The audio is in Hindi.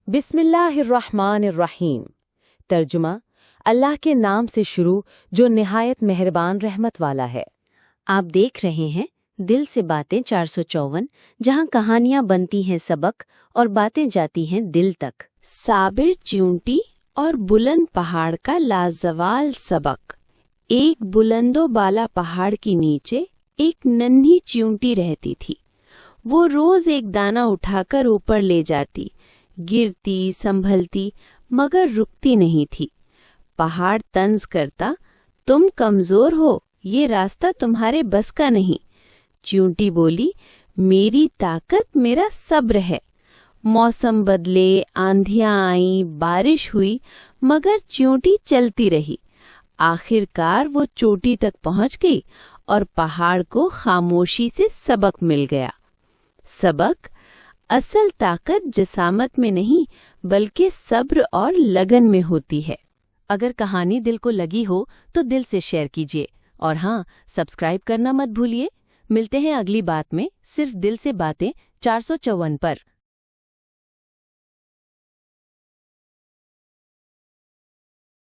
बिस्मिल्लाहिर्रहमानिर्रहीम। तर्जुमा, अल्लाह के नाम से शुरू जो निहायत मेहरबान रहमत वाला है। आप देख रहे हैं दिल से बातें 454, जहां कहानियां बनती हैं सबक और बातें जाती हैं दिल तक। साबिर चींटी और बुलंद पहाड़ का लाजवाल सबक। एक बुलंदो बाला पहाड़ के नीचे एक नन्ही चींटी रहती थी। वो रोज एक दाना उठाकर ऊपर ले जाती, गिरती संभलती मगर रुकती नहीं थी। पहाड़ तंज करता, तुम कमजोर हो, ये रास्ता तुम्हारे बस का नहीं। चींटी बोली, मेरी ताकत मेरा सब्र है। मौसम बदले, आंधियां आईं, बारिश हुई, मगर चींटी चलती रही। आखिरकार वो चोटी तक पहुंच गई और पहाड़ को खामोशी से सबक मिल गया। सबक, असल ताकत जिसामत में नहीं बल्कि सब्र और लगन में होती है। अगर कहानी दिल को लगी हो तो दिल से शेयर कीजिए और हाँ, सब्सक्राइब करना मत भूलिए। मिलते हैं अगली बात में, सिर्फ दिल से बातें 454 पर।